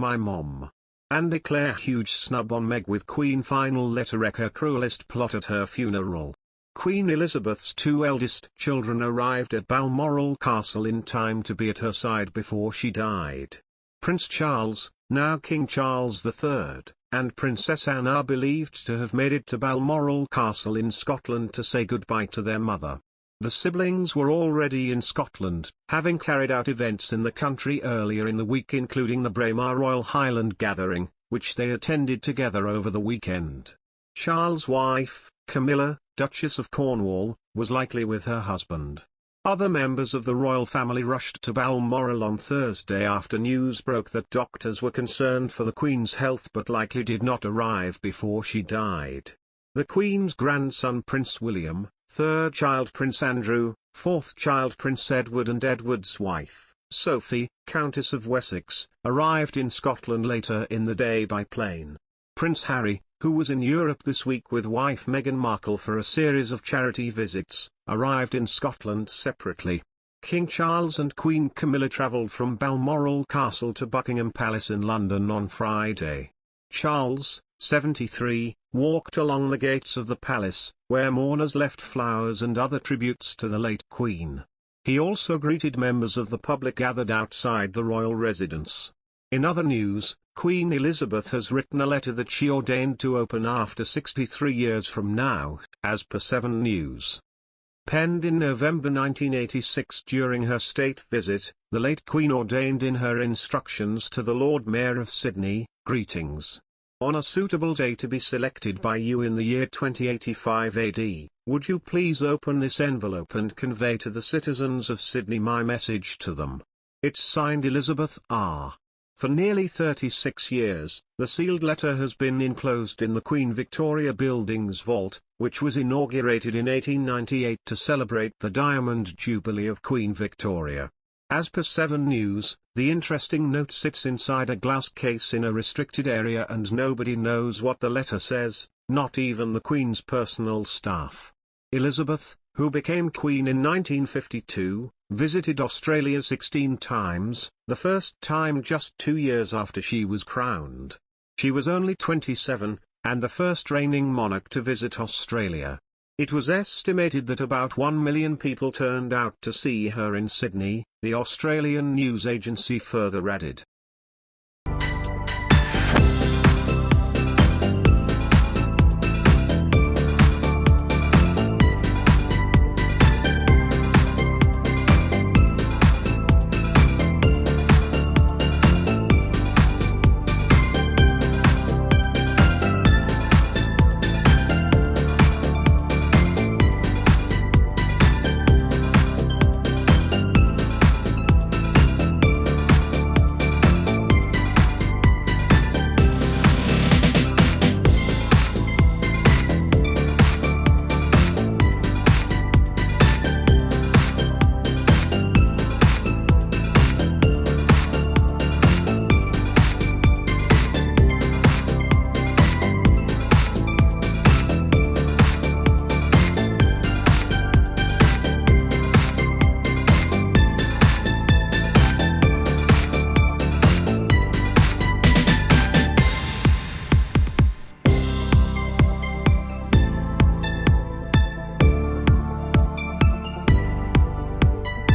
my mom. And declare huge snub on Meg with Queen final letter wreck her cruelest plot at her funeral. Queen Elizabeth's two eldest children arrived at Balmoral Castle in time to be at her side before she died. Prince Charles, now King Charles III, and Princess Anne are believed to have made it to Balmoral Castle in Scotland to say goodbye to their mother. The siblings were already in Scotland, having carried out events in the country earlier in the week including the Braemar Royal Highland Gathering, which they attended together over the weekend. Charles' wife, Camilla, Duchess of Cornwall, was likely with her husband. Other members of the royal family rushed to Balmoral on Thursday after news broke that doctors were concerned for the Queen's health but likely did not arrive before she died. The Queen's grandson Prince William, third child Prince Andrew, fourth child Prince Edward and Edward's wife, Sophie, Countess of Wessex, arrived in Scotland later in the day by plane. Prince Harry, who was in Europe this week with wife Meghan Markle for a series of charity visits, arrived in Scotland separately. King Charles and Queen Camilla travelled from Balmoral Castle to Buckingham Palace in London on Friday. Charles, 73, walked along the gates of the palace, where mourners left flowers and other tributes to the late Queen. He also greeted members of the public gathered outside the royal residence. In other news, Queen Elizabeth has written a letter that she ordained to open after 63 years from now, as per 7 News. Penned in November 1986 during her state visit, the late Queen ordained in her instructions to the Lord Mayor of Sydney, "Greetings. On a suitable day to be selected by you in the year 2085 AD, would you please open this envelope and convey to the citizens of Sydney my message to them." It's signed Elizabeth R. For nearly 36 years, the sealed letter has been enclosed in the Queen Victoria Building's vault, which was inaugurated in 1898 to celebrate the Diamond Jubilee of Queen Victoria. As per 7 News, the interesting note sits inside a glass case in a restricted area and nobody knows what the letter says, not even the Queen's personal staff. Elizabeth, who became Queen in 1952, visited Australia 16 times, the first time just 2 years after she was crowned. She was only 27, and the first reigning monarch to visit Australia. It was estimated that about 1 million people turned out to see her in Sydney, the Australian news agency further added.